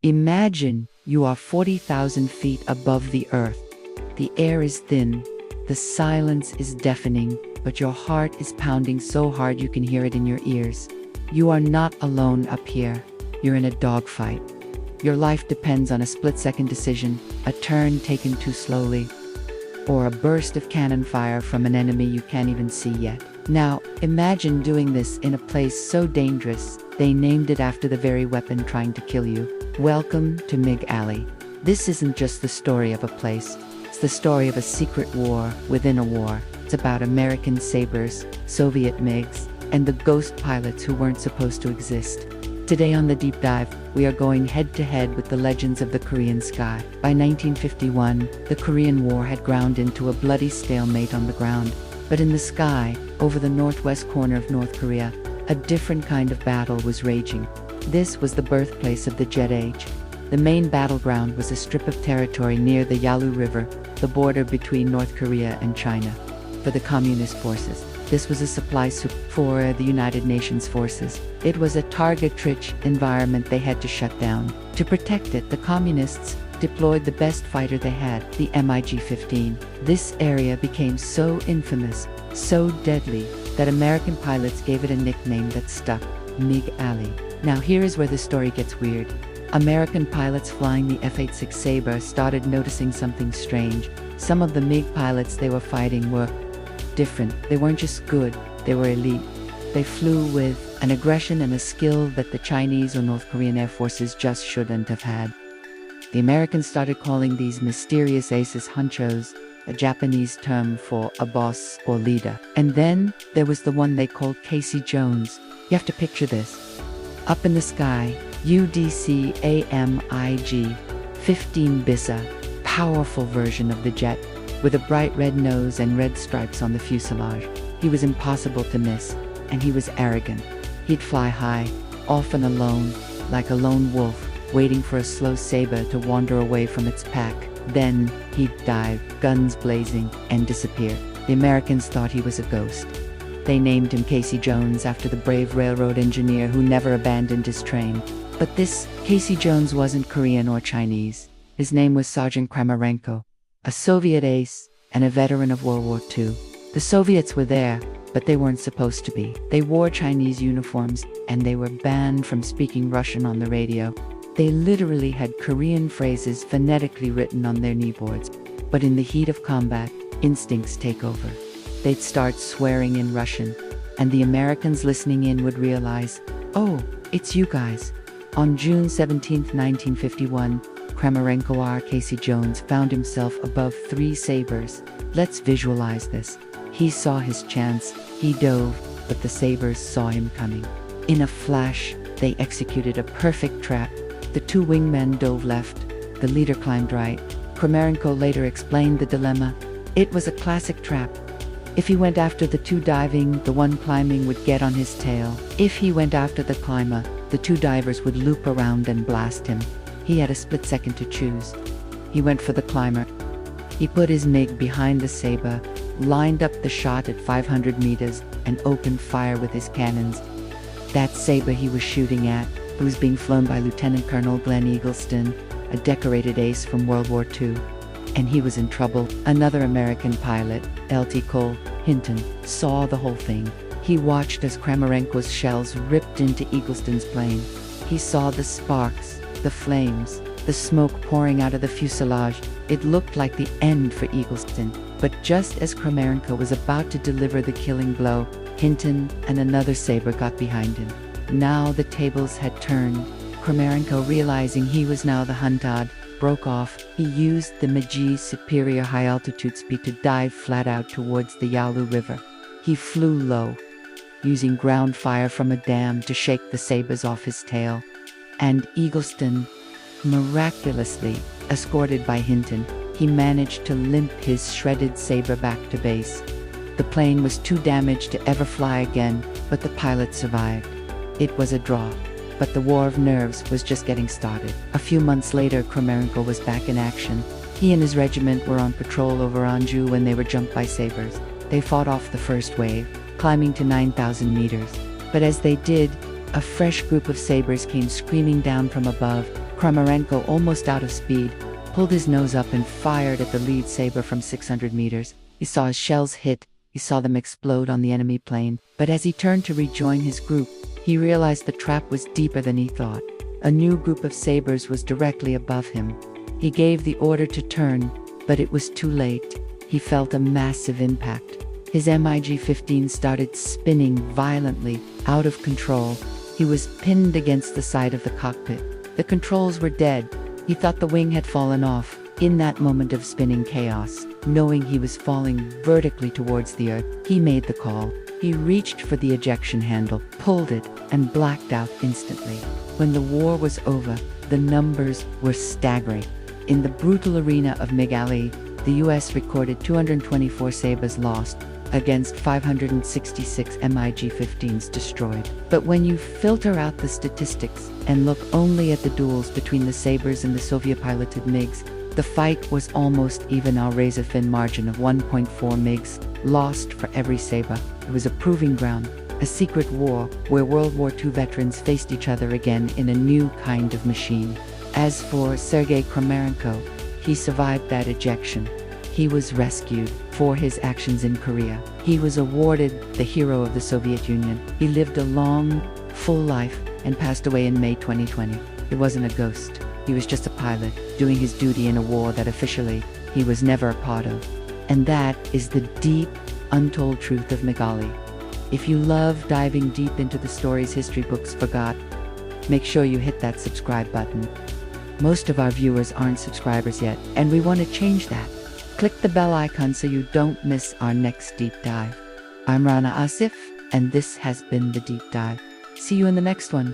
Imagine you are 40,000 feet above the earth. The air is thin, the silence is deafening, but your heart is pounding so hard you can hear it in your ears. You are not alone up here. You're in a dogfight. Your life depends on a split-second decision, a turn taken too slowly, or a burst of cannon fire from an enemy you can't even see yet. Now, imagine doing this in a place so dangerous, they named it after the very weapon trying to kill you. Welcome to MiG Alley. This isn't just the story of a place. It's the story of a secret war within a war. It's about American Sabres, Soviet MiGs, and the ghost pilots who weren't supposed to exist. Today on the Deep Dive, we are going head-to-head with the legends of the Korean sky. By 1951, the Korean War had ground into a bloody stalemate on the ground. But in the sky, over the northwest corner of North Korea, a different kind of battle was raging. This was the birthplace of the Jet Age. The main battleground was a strip of territory near the Yalu River, the border between North Korea and China. For the communist forces, this was a supply soup. For the United Nations forces, it was a target-rich environment they had to shut down. To protect it, the communists deployed the best fighter they had, the MiG-15. This area became so infamous, so deadly, that American pilots gave it a nickname that stuck, MiG Alley. Now here is where the story gets weird. American pilots flying the F-86 Sabre started noticing something strange. Some of the MiG pilots they were fighting were different. They weren't just good, they were elite. They flew with an aggression and a skill that the Chinese or North Korean Air Forces just shouldn't have had. The Americans started calling these mysterious aces Honchos, a Japanese term for a boss or leader. And then there was the one they called Casey Jones. You have to picture this. Up in the sky, UDC AMIG 15 Bissa, powerful version of the jet, with a bright red nose and red stripes on the fuselage. He was impossible to miss, and he was arrogant. He'd fly high, often alone, like a lone wolf, waiting for a slow saber to wander away from its pack. Then he'd dive, guns blazing, and disappear. The Americans thought he was a ghost. They named him Casey Jones after the brave railroad engineer who never abandoned his train. But this Casey Jones wasn't Korean or Chinese. His name was Sergei Kramarenko, a Soviet ace and a veteran of World War II. The Soviets were there, but they weren't supposed to be. They wore Chinese uniforms, and they were banned from speaking Russian on the radio. They literally had Korean phrases phonetically written on their kneeboards. But in the heat of combat, instincts take over. They'd start swearing in Russian, and the Americans listening in would realize, oh, it's you guys. On June 17, 1951, Kramarenko R. Casey Jones found himself above 3 Sabres. Let's visualize this. He saw his chance, he dove, but the Sabres saw him coming. In a flash, they executed a perfect trap. The 2 wingmen dove left, the leader climbed right. Kramarenko later explained the dilemma. It was a classic trap. If he went after the 2 diving, the one climbing would get on his tail. If he went after the climber, the 2 divers would loop around and blast him. He had a split second to choose. He went for the climber. He put his MiG behind the Sabre, lined up the shot at 500 meters, and opened fire with his cannons. That Sabre he was shooting at was being flown by Lieutenant Colonel Glenn Eagleston, a decorated ace from World War II. And he was in trouble. Another American pilot, L.T. Cole Hinton, saw the whole thing. He watched as Kramarenko's shells ripped into Eagleston's plane. He saw the sparks, the flames, the smoke pouring out of the fuselage. It looked like the end for Eagleston. But just as Kramarenko was about to deliver the killing blow, Hinton and another Sabre got behind him. Now the tables had turned. Kramarenko, realizing he was now the hunted, broke off. He used the MiG's superior high-altitude speed to dive flat out towards the Yalu River. He flew low, using ground fire from a dam to shake the sabers off his tail. And Eagleston, miraculously, escorted by Hinton, he managed to limp his shredded Sabre back to base. The plane was too damaged to ever fly again, but the pilot survived. It was a draw. But the war of nerves was just getting started. A few months later, Kramarenko was back in action. He and his regiment were on patrol over Anju when they were jumped by Sabres. They fought off the first wave, climbing to 9,000 meters. But as they did, a fresh group of Sabres came screaming down from above. Kramarenko, almost out of speed, pulled his nose up and fired at the lead saber from 600 meters. He saw his shells hit, he saw them explode on the enemy plane, but as he turned to rejoin his group, he realized the trap was deeper than he thought. A new group of sabers was directly above him. He gave the order to turn, but it was too late. He felt a massive impact. His MiG-15 started spinning violently, out of control. He was pinned against the side of the cockpit. The controls were dead. He thought the wing had fallen off. In that moment of spinning chaos, knowing he was falling vertically towards the earth, he made the call. He reached for the ejection handle, pulled it, and blacked out instantly. When the war was over, the numbers were staggering. In the brutal arena of MiG Alley, the US recorded 224 sabers lost, against 566 MiG-15s destroyed. But when you filter out the statistics and look only at the duels between the sabers and the Soviet-piloted MiGs, the fight was almost even, a razor-thin margin of 1.4 MiGs lost for every saber. It was a proving ground, a secret war where World War II veterans faced each other again in a new kind of machine. As for Sergei Kramarenko, he survived that ejection. He was rescued for his actions in Korea. He was awarded the Hero of the Soviet Union. He lived a long, full life and passed away in May 2020. It wasn't a ghost. He was just a pilot, doing his duty in a war that officially he was never a part of. And that is the deep, untold truth of MiG Alley. If you love diving deep into the stories history books forgot, make sure you hit that subscribe button. Most of our viewers aren't subscribers yet, and we want to change that. Click the bell icon so you don't miss our next deep dive. I'm Rana Asif, and this has been the Deep Dive. See you in the next one.